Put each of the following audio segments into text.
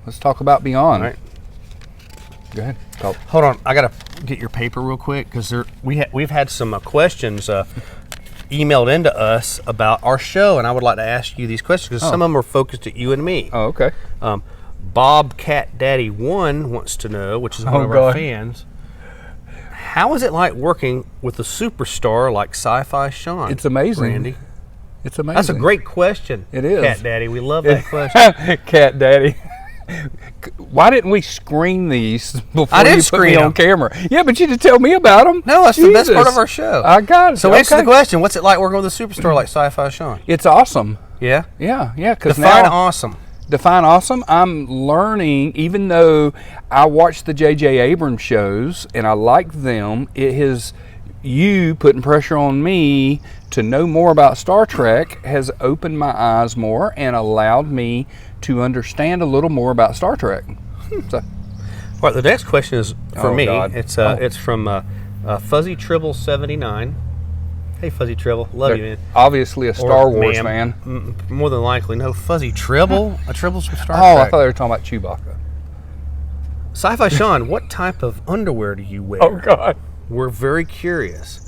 Let's talk about Beyond. All right. Go ahead. Talk. Hold on. I got to get your paper real quick because we've had some questions emailed into us about our show, and I would like to ask you these questions because some of them are focused at you and me. Oh, okay. Bob Cat Daddy 1 wants to know, which is one of our fans, how is it like working with a superstar like Sci-Fi Sean? It's amazing. Randee. It's amazing. That's a great question. It is. Cat Daddy. We love that question. Cat Daddy. Why didn't we screen these before you put me on camera? Yeah, but you didn't tell me about them. No, that's the best part of our show. I got it. So answer the question. What's it like working with a superstar like Sci-Fi Sean? It's awesome. Yeah? Yeah. Define awesome. Define awesome. I'm learning, even though I watch the J.J. Abrams shows and I like them, you putting pressure on me to know more about Star Trek has opened my eyes more and allowed me to understand a little more about Star Trek. So, Well, the next question is for me. God. It's from Fuzzy Tribble 79. Hey, Fuzzy Tribble, love you, man. Obviously a Star Wars fan. More than likely, no. Fuzzy Tribble, a Tribble's from Star Trek. Oh, I thought they were talking about Chewbacca. Sci-Fi Sean, what type of underwear do you wear? Oh God, we're very curious.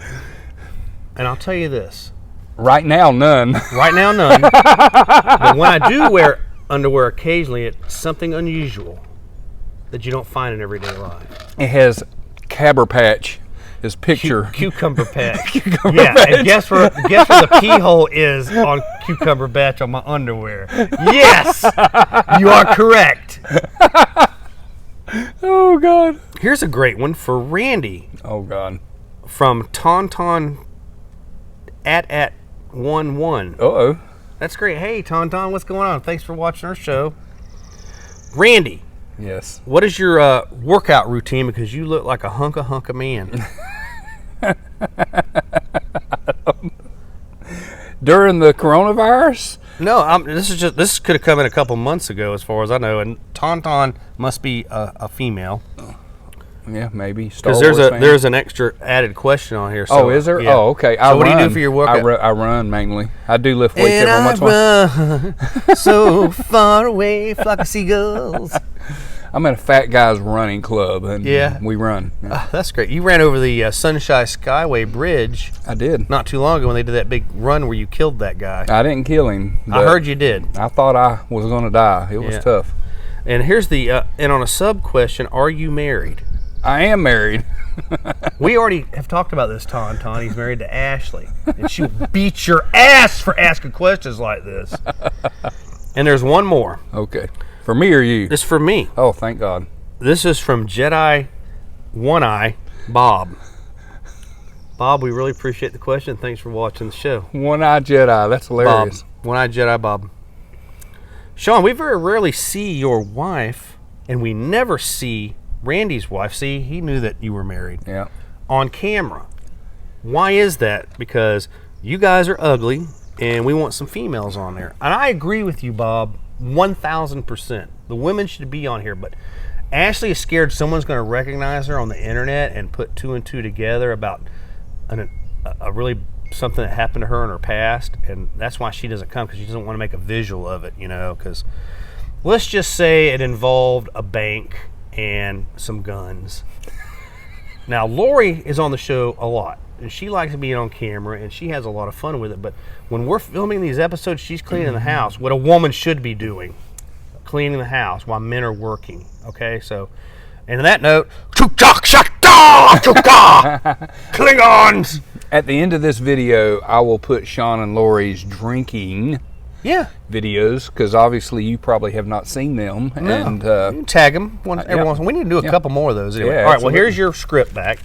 And I'll tell you this. Right now, none. Right now, none. But when I do wear underwear occasionally, it's something unusual that you don't find in everyday life. It has Caber Patch, his picture. Cucumber Patch. Cucumber yeah, Patch. and guess where the pee hole is on Cucumber Patch on my underwear. Yes, you are correct. Oh God. Here's a great one for Randee. Oh God. From Tauntaun at 11. Uh-oh. That's great. Hey, Tauntaun, what's going on? Thanks for watching our show. Randee. Yes. What is your workout routine? Because you look like a hunk of man. During the coronavirus? No, this could have come in a couple months ago, as far as I know. And Tauntaun must be a female. Yeah, maybe. Because there's an extra added question on here. So, is there? Yeah. Oh, okay. So what do you do for your workout? I run mainly. I do lift weights every once in a while. So far away, flock of seagulls. I'm in a fat guys running club, and we run. Yeah. That's great. You ran over the Sunshine Skyway Bridge. I did. Not too long ago when they did that big run where you killed that guy. I didn't kill him. I heard you did. I thought I was going to die. It was tough. And here's the and on a sub question: are you married? I am married. We already have talked about this, Tauntaun. He's married to Ashley, and she'll beat your ass for asking questions like this. And there's one more. Okay. For me or you? This is for me. Oh, thank God. This is from Jedi One Eye Bob. Bob, we really appreciate the question. Thanks for watching the show. One Eye Jedi. That's hilarious. Bob. One Eye Jedi Bob. Sean, we very rarely see your wife, and we never see Randee's wife. See, he knew that you were married. Yeah. On camera. Why is that? Because you guys are ugly, and we want some females on there. And I agree with you, Bob, 1,000%. The women should be on here, but Ashley is scared someone's going to recognize her on the internet and put two and two together about a really something that happened to her in her past, and that's why she doesn't come, because she doesn't want to make a visual of it, because let's just say it involved a bank and some guns. Now, Lori is on the show a lot, and she likes being on camera, and she has a lot of fun with it, but when we're filming these episodes, she's cleaning the house, what a woman should be doing, cleaning the house while men are working, okay? So, and on that note, Klingons! At the end of this video, I will put Sean and Lori's drinking videos, because obviously you probably have not seen them. No. And you can tag them every once. We need to do a couple more of those anyway. Yeah, all right, absolutely. well, here's your script back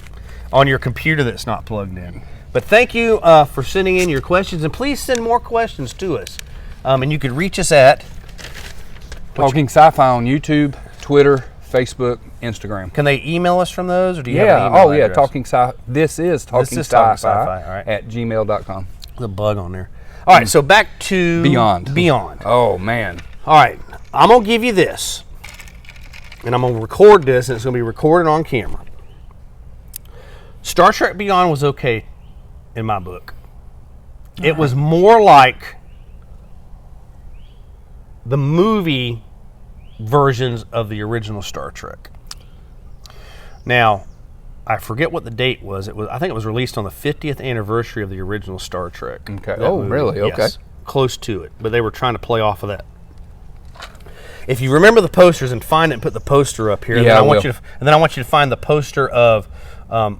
on your computer that's not plugged in. But thank you for sending in your questions, and please send more questions to us. And you could reach us at Talking Sci-Fi on YouTube, Twitter, Facebook, Instagram. Can they email us from those, or do you have an email Oh, yeah. address? Talking Sci. This is Talking Sci-Fi, all right. at gmail.com. There's a bug on there. All right, so back to Beyond. Oh, man. All right, I'm going to give you this, and I'm going to record this, and it's going to be recorded on camera. Star Trek Beyond was okay in my book. It was more like the movie versions of the original Star Trek. Now, I forget what the date was. I think it was released on the 50th anniversary of the original Star Trek. Okay. Oh, really? Okay. Yes, close to it. But they were trying to play off of that. If you remember the posters and find it and put the poster up here, Yeah, and then I I want will. you to find the poster of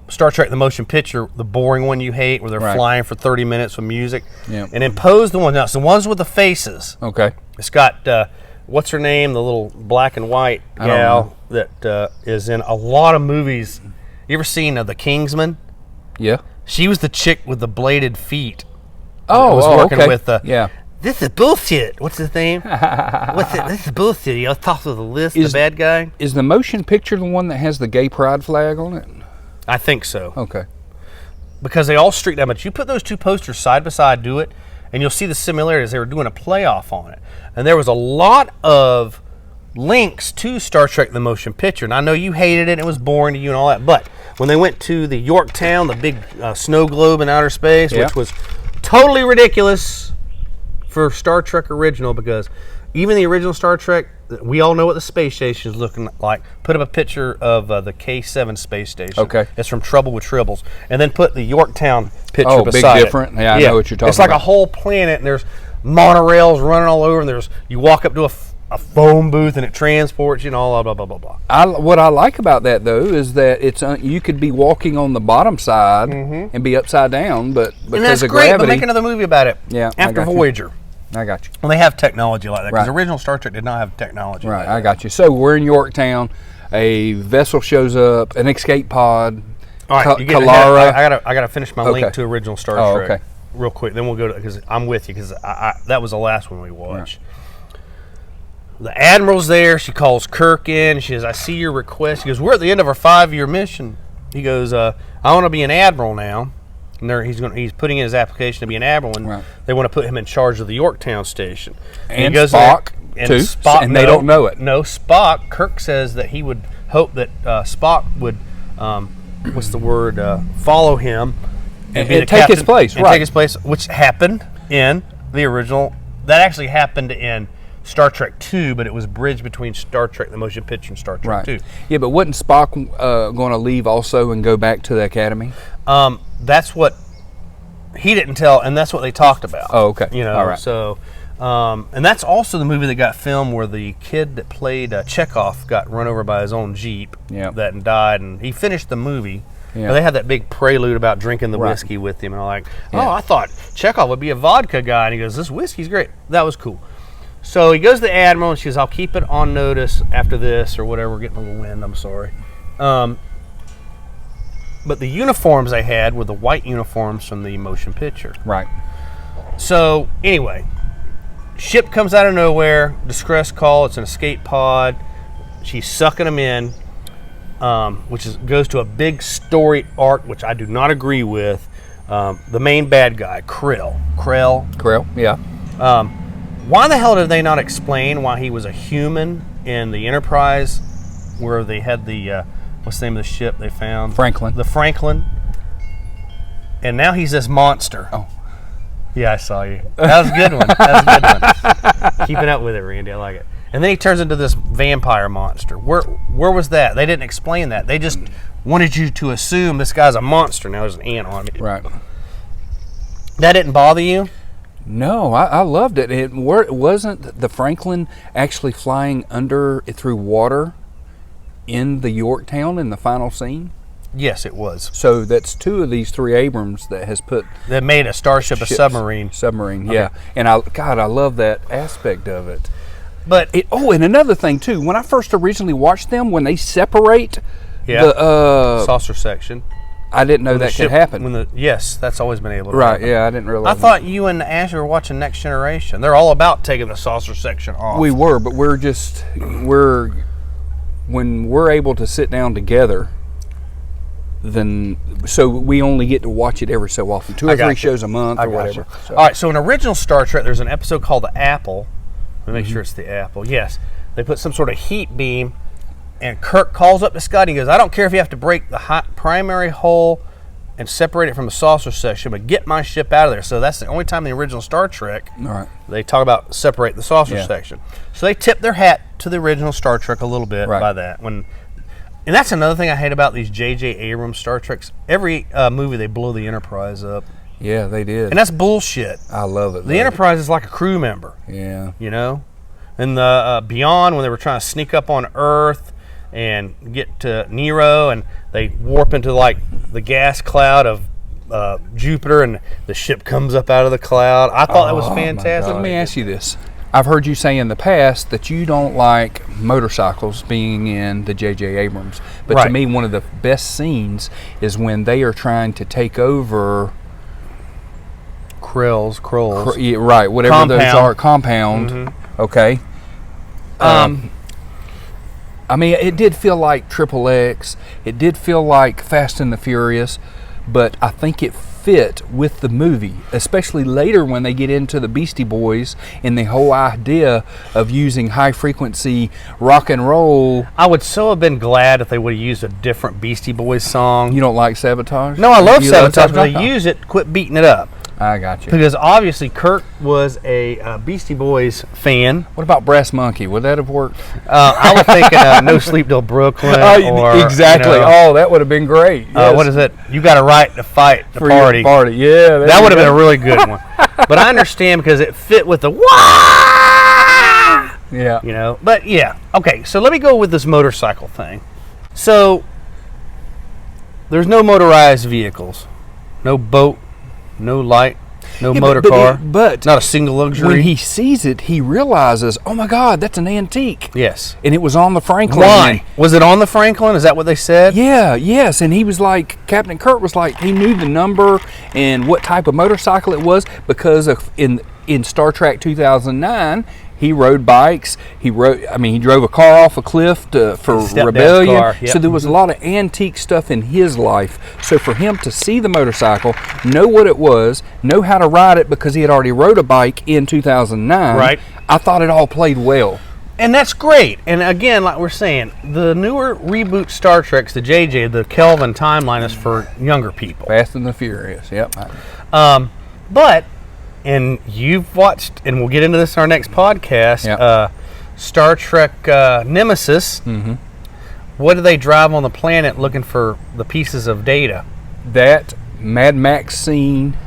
Star Trek: The Motion Picture, the boring one you hate, where they're Right. flying for 30 minutes with music. Yeah. And then pose the one. Now, it's the ones with the faces. Okay. It's got what's her name, the little black and white I don't gal that is in a lot of movies. You ever seen The Kingsman? Yeah. She was the chick with the bladed feet. Oh, was working okay. with yeah. This is bullshit. What's his name? This is bullshit. He talks with the list, the bad guy. Is the motion picture the one that has the gay pride flag on it? I think so. Okay. Because they all streak that much. You put those two posters side by side, do it, and you'll see the similarities. They were doing a playoff on it. And there was a lot of links to Star Trek: The Motion Picture. And I know you hated it, and it was boring to you and all that. But when they went to the Yorktown, the big snow globe in outer space, Yeah. which was totally ridiculous for Star Trek original, because even the original Star Trek, we all know what the space station is looking like. Put up a picture of the K-7 space station. Okay. It's from Trouble with Tribbles. And then put the Yorktown picture Oh, big beside different? it. Yeah, I know what you're talking It's like a about. whole planet, and there's monorails running all over, and you walk up to a phone booth, and it transports you, and all blah, blah, blah, blah, blah. What I like about that though is that it's you could be walking on the bottom side and be upside down, but because And that's of great, gravity. but make another movie about it. Yeah, I After got you. Voyager. I got you. Well, they have technology like that, because Right. original Star Trek did not have technology Right, like that. I got you. So we're in Yorktown. A vessel shows up, an escape pod. All right, you get ahead. Kalara. I gotta finish my Okay. link to original Star Oh, Trek okay. real quick. Then we'll go to, because I'm with you, because that was the last one we watched. The Admiral's there. She calls Kirk in. She says, "I see your request." He goes, "We're at the end of our 5-year mission." He goes, "I want to be an admiral now." And he's putting in his application to be an admiral, and Right. they want to put him in charge of the Yorktown station. And he goes Spock, there, too, and they don't know it. No, Spock. Kirk says that he would hope that Spock would, what's the word, follow him And be the take his captain- place, and right. take his place, which happened in the original. That actually happened in Star Trek 2, but it was bridged between Star Trek: The Motion Picture and Star Trek Right. 2. Yeah, but wasn't Spock going to leave also and go back to the academy? That's what he didn't tell, and that's what they talked about. Oh, okay. You know, All right. so, and that's also the movie that got filmed where the kid that played Chekhov got run over by his own Jeep Yeah. that died, and he finished the movie. Yeah. But they had that big prelude about drinking the Right. whiskey with him, and I'm like, Yeah. oh, I thought Chekhov would be a vodka guy, and he goes, this whiskey's great. That was cool. So he goes to the Admiral, and she says, I'll keep it on notice after this, or whatever. We're getting a little wind, I'm sorry. But the uniforms they had were the white uniforms from the motion picture. Right. So, anyway, ship comes out of nowhere, distress call, it's an escape pod. She's sucking them in, goes to a big story arc, which I do not agree with. The main bad guy, Krell. Krill, yeah. Why the hell did they not explain why he was a human in the Enterprise, where they had the, what's the name of the ship they found? Franklin. The Franklin. And now he's this monster. Oh. Yeah, I saw you. That was a good one. That was a good one. Keeping up with it, Randy. I like it. And then he turns into this vampire monster. Where was that? They didn't explain that. They just wanted you to assume this guy's a monster. Now there's an ant on me. Right. That didn't bother you? No, I loved it. It wasn't the Franklin actually flying through water in the Yorktown in the final scene. Yes, it was. So that's 2 of these 3 Abrams that has put That made a starship ships- a submarine. Submarine, Okay. yeah. And I love that aspect of it. But And another thing too, when I first originally watched them, when they separate the saucer section. I didn't know that could happen. Yes, that's always been able to Right, happen. yeah, I didn't realize. I thought you and Ashley were watching Next Generation. They're all about taking the saucer section off. we were, but when we're able to sit down together, then so we only get to watch it every so often, 2 or 3 shows a month or whatever. So. All right, so in original Star Trek, there's an episode called The Apple. Let me make sure it's The Apple. Yes. They put some sort of heat beam, and Kirk calls up to Scott, and he goes, I don't care if you have to break the primary hull and separate it from the saucer section, but get my ship out of there. So that's the only time in the original Star Trek they talk about separate the saucer section. So they tip their hat to the original Star Trek a little bit by that. And that's another thing I hate about these J.J. Abrams Star Treks. Every movie they blow the Enterprise up. Yeah, they did. And that's bullshit. I love it. The Enterprise is like a crew member. Yeah. You know? And the Beyond, when they were trying to sneak up on Earth and get to Nero, and they warp into like the gas cloud of Jupiter, and the ship comes up out of the cloud. I thought that was fantastic. Let me ask you this. I've heard you say in the past that you don't like motorcycles being in the J.J. Abrams. But to me, one of the best scenes is when they are trying to take over... Krells. Whatever those are. Compound. Mm-hmm. Okay. I mean, it did feel like Triple X. It did feel like Fast and the Furious, but I think it fit with the movie, especially later when they get into the Beastie Boys and the whole idea of using high-frequency rock and roll. I would so have been glad if they would have used a different Beastie Boys song. You don't like Sabotage? No, I love Sabotage, but they use it, quit beating it up. I got you. Because obviously Kirk was a Beastie Boys fan. What about Brass Monkey? Would that have worked? I was thinking No Sleep Till Brooklyn. Exactly. You know, that would have been great. Yes. What is it? You Got a Right to Fight the Party. Yeah. That would have been a really good one. But I understand because it fit with the wah! Yeah. You know, but yeah. Okay, so let me go with this motorcycle thing. So there's no motorized vehicles. No boat. No light, no motor car, but not a single luxury. When he sees it, he realizes, oh my God, that's an antique. Yes. And it was on the Franklin. Why? Was it on the Franklin? Is that what they said? Yeah, yes. And he was like, Captain Kirk was like, he knew the number and what type of motorcycle it was because of in Star Trek 2009, he rode bikes. He drove a car off a cliff for rebellion. Yep. So there was a lot of antique stuff in his life. So for him to see the motorcycle, know what it was, know how to ride it because he had already rode a bike in 2009. Right. I thought it all played well. And that's great. And again, like we're saying, the newer reboot Star Treks, the JJ, the Kelvin timeline is for younger people. Fast and the Furious. Yep. But. And you've watched, and we'll get into this in our next podcast, Star Trek Nemesis. Mm-hmm. What do they drive on the planet looking for the pieces of data? That Mad Max scene.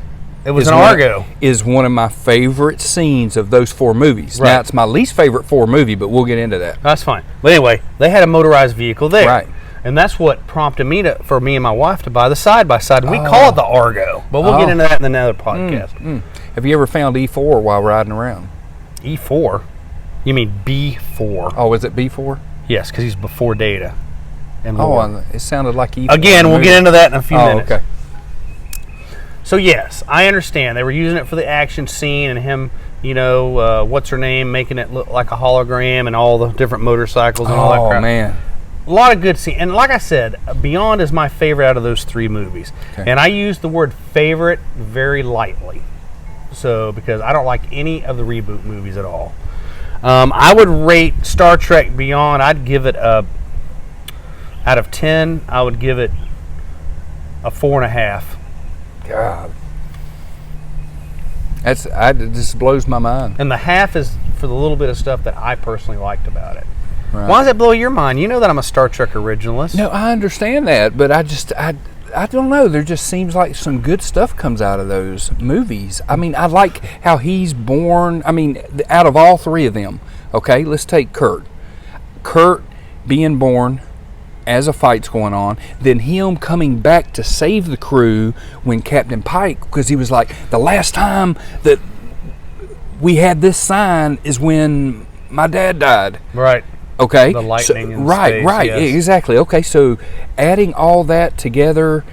It was an Argo. Is one of my favorite scenes of those four movies. Right. Now, it's my least favorite movie, but we'll get into that. That's fine. But anyway, they had a motorized vehicle there. Right. And that's what prompted me for me and my wife to buy the side-by-side. We call it the Argo, but we'll get into that in another podcast. Have you ever found E4 while riding around? E4? You mean B4? Oh, is it B4? Yes, because he's before Data. And it sounded like E4. Again, we'll get into that in a few minutes. Okay. So yes, I understand. They were using it for the action scene and him, what's her name, making it look like a hologram and all the different motorcycles and all that crap. Oh, man. A lot of good scenes. And like I said, Beyond is my favorite out of those three movies. Okay. And I use the word favorite very lightly. So, because I don't like any of the reboot movies at all. I would rate Star Trek Beyond, I'd give it out of 10, I would give it a 4.5. God. It just blows my mind. And the half is for the little bit of stuff that I personally liked about it. Right. Why does that blow your mind? You know that I'm a Star Trek originalist. No, I understand that, but I don't know. There just seems like some good stuff comes out of those movies. I mean, I like how he's born. I mean, out of all three of them, okay, let's take Kurt. Kurt being born as a fight's going on, then him coming back to save the crew when Captain Pike, because he was like, the last time that we had this sign is when my dad died. Right. Okay. The lightning in space, right, yes. Exactly. Okay, so adding all that together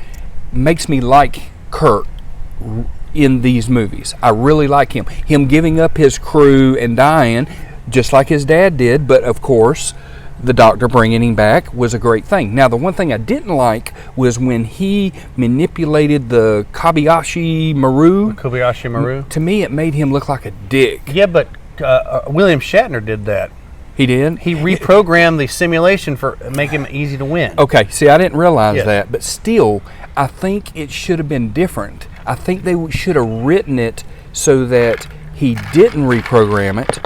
makes me like Kurt in these movies. I really like him. Him giving up his crew and dying, just like his dad did, but of course, the doctor bringing him back was a great thing. Now, the one thing I didn't like was when he manipulated the Kobayashi Maru. To me, it made him look like a dick. Yeah, but William Shatner did that. He did? He reprogrammed the simulation for make him easy to win. Okay, see, I didn't realize that, but still, I think it should have been different. I think they should have written it so that he didn't reprogram it.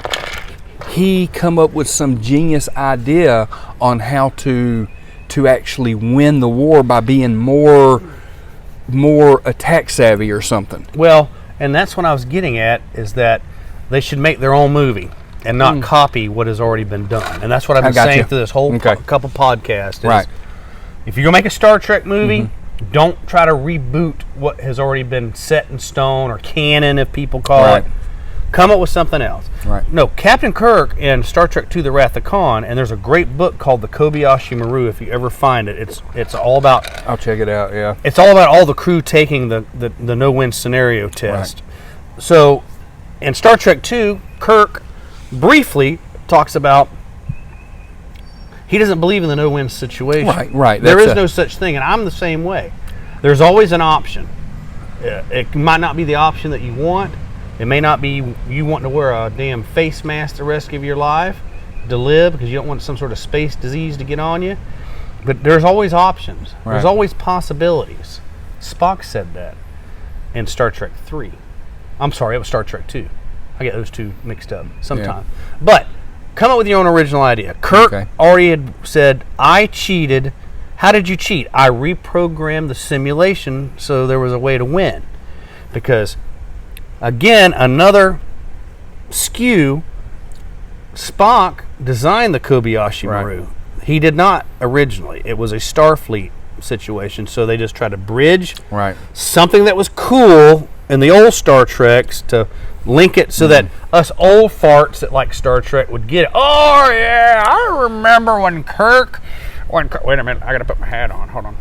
He come up with some genius idea on how to actually win the war by being more attack savvy or something. Well, and that's what I was getting at, is that they should make their own movie and not copy what has already been done. And that's what I've been saying through this whole couple podcasts. Is Right. if you're going to make a Star Trek movie, don't try to reboot what has already been set in stone, or canon, if people call it. Come up with something else. Right. No, Captain Kirk in Star Trek II: The Wrath of Khan, and there's a great book called The Kobayashi Maru, if you ever find it. It's all about... I'll check it out, yeah. It's all about all the crew taking the no-win scenario test. Right. So, in Star Trek II, Kirk briefly talks about he doesn't believe in the no-win situation. Right. There is no such thing, and I'm the same way. There's always an option. It might not be the option that you want. It may not be you wanting to wear a damn face mask the rest of your life to live because you don't want some sort of space disease to get on you. But there's always options. Right. There's always possibilities. Spock said that in Star Trek 3. I'm sorry, it was Star Trek 2. I get those two mixed up sometimes. Yeah. But come up with your own original idea. Kirk already had said, I cheated. How did you cheat? I reprogrammed the simulation so there was a way to win. Because, again, another skew, Spock designed the Kobayashi Maru. He did not originally. It was a Starfleet situation, so they just tried to bridge something that was cool in the old Star Treks to link it so that us old farts that like Star Trek would get it. Oh, yeah, I remember when Kirk... wait a minute, I got to put my hat on. Hold on.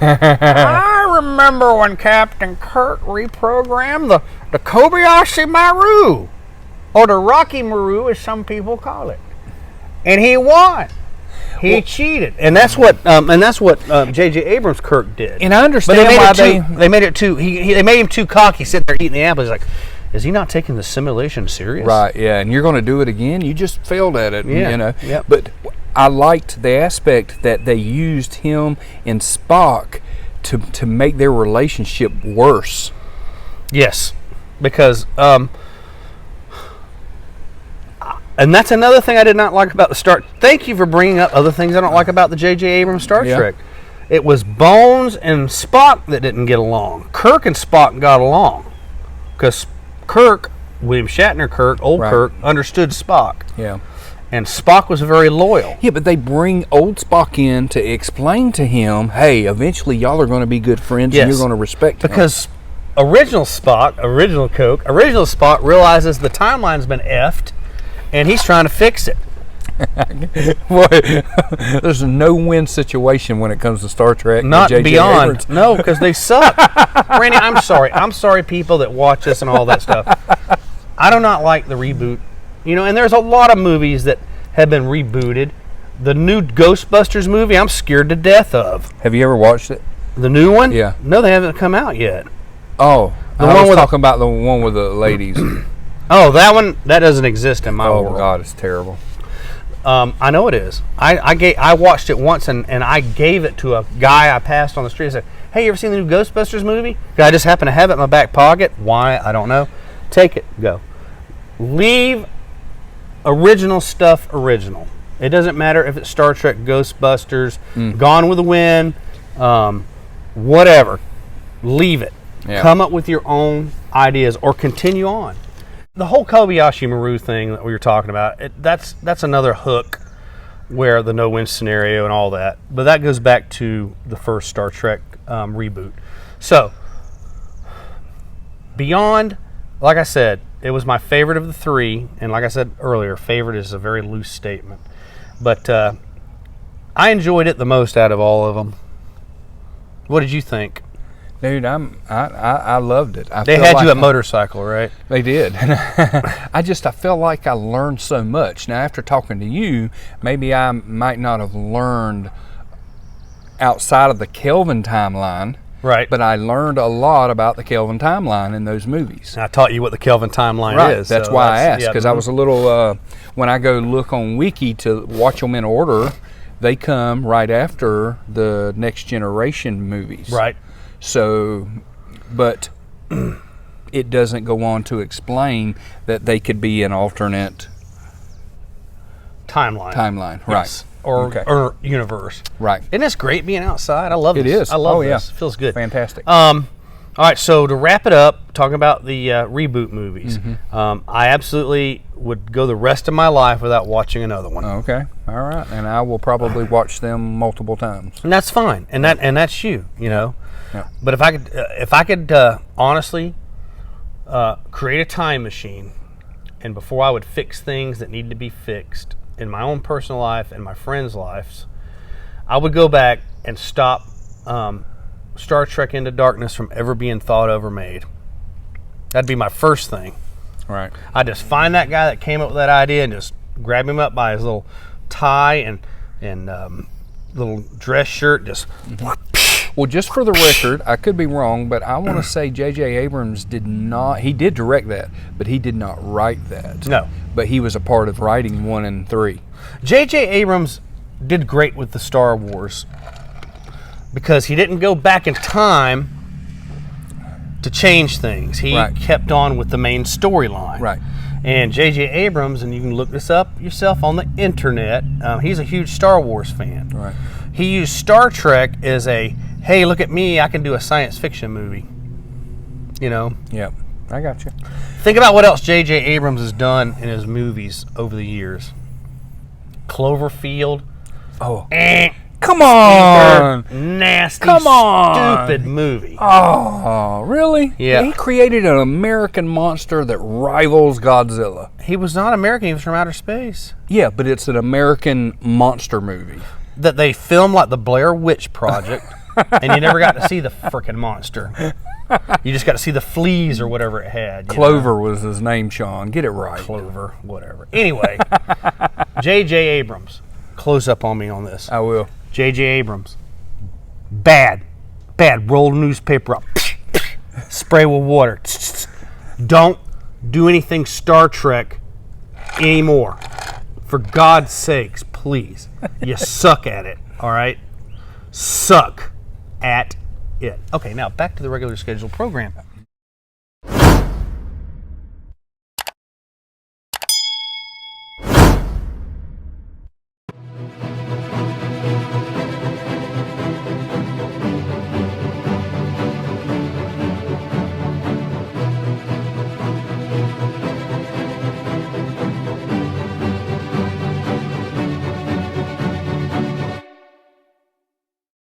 I remember when Captain Kirk reprogrammed the Kobayashi Maru, or the Rocky Maru, as some people call it, and he won. He cheated, and that's what J.J. Abrams Kirk did. And I understand why they made it too. They made him too cocky, sitting there eating the apple. He's like, is he not taking the simulation serious? Right. Yeah, and you're going to do it again. You just failed at it. Yeah. You know. Yep. But I liked the aspect that they used him and Spock to make their relationship worse. Yes, because and that's another thing I did not like about the Star. Thank you for bringing up other things I don't like about the J.J. Abrams Star Trek. It was Bones and Spock that didn't get along. Kirk and Spock got along because Kirk, William Shatner Kirk, Kirk, understood Spock. Yeah. And Spock was very loyal. Yeah, but they bring old Spock in to explain to him, hey, eventually y'all are going to be good friends and you're going to respect him. Because original Spock realizes the timeline's been effed and he's trying to fix it. Boy, there's a no-win situation when it comes to Star Trek. Not beyond. Abrams. No, because they suck. Randy, I'm sorry. I'm sorry, people that watch this and all that stuff. I do not like the reboot. You know, and there's a lot of movies that have been rebooted. The new Ghostbusters movie, I'm scared to death of. Have you ever watched it? The new one? Yeah. No, they haven't come out yet. Oh, I was talking about the one with the ladies. Oh, that one, that doesn't exist in my world. Oh, God, it's terrible. I know it is. I watched it once, and I gave it to a guy I passed on the street. I said, hey, you ever seen the new Ghostbusters movie? I just happened to have it in my back pocket. Why? I don't know. Take it. Go. Leave original stuff original. It doesn't matter if it's Star Trek, Ghostbusters, Gone with the Wind, whatever. Leave it. Yeah. Come up with your own ideas or continue on. The whole Kobayashi Maru thing that we were talking about, that's another hook where the no-win scenario and all that. But that goes back to the first Star Trek reboot. So, Beyond, like I said, it was my favorite of the three. And like I said earlier, favorite is a very loose statement. But I enjoyed it the most out of all of them. What did you think? Dude, I loved it. They had you at motorcycle, right? They did. I felt like I learned so much. Now, after talking to you, maybe I might not have learned outside of the Kelvin timeline. Right. But I learned a lot about the Kelvin timeline in those movies. I taught you what the Kelvin timeline is. That's why I asked, because I was a little, when I go look on Wiki to watch them in order, they come right after the Next Generation movies. Right. So, but it doesn't go on to explain that they could be an alternate timeline. Right. Or universe. Right. Isn't this great being outside? I love this. It is. I love Oh, yeah. this. It feels good. Fantastic. All right, so to wrap it up, talking about the reboot movies, I absolutely would go the rest of my life without watching another one. Okay. All right. And I will probably watch them multiple times. And that's fine. And that's you, you know. Yeah. But if I could honestly create a time machine, and before I would fix things that need to be fixed in my own personal life and my friends' lives, I would go back and stop Star Trek Into Darkness from ever being thought of or made. That'd be my first thing. Right. I'd just find that guy that came up with that idea and just grab him up by his little tie and little dress shirt. Just Well, just for the record, I could be wrong, but I want to say J.J. Abrams did not. He did direct that, but he did not write that. No. But he was a part of writing 1 and 3. J.J. Abrams did great with the Star Wars because he didn't go back in time to change things. He Right. kept on with the main storyline. Right. And J.J. Abrams, and you can look this up yourself on the internet, he's a huge Star Wars fan. Right. He used Star Trek as a, hey, look at me, I can do a science fiction movie. You know? Yep. I got you. Think about what else J.J. Abrams has done in his movies over the years. Cloverfield. Oh. Come on. Nasty, Come on. stupid movie. Oh, really? Yeah. He created an American monster that rivals Godzilla. He was not American, he was from outer space. Yeah, but it's an American monster movie. That they filmed like the Blair Witch Project, and you never got to see the frickin' monster. You just got to see the fleas or whatever it had. Clover was his name, Sean. Get it right. Clover, whatever. Anyway, J.J. Abrams, close up on me on this. I will. J.J. Abrams, bad. Roll newspaper up, spray with water. Don't do anything Star Trek anymore. For God's sakes, please. You suck at it, all right? Suck at it. Okay, now back to the regular scheduled program.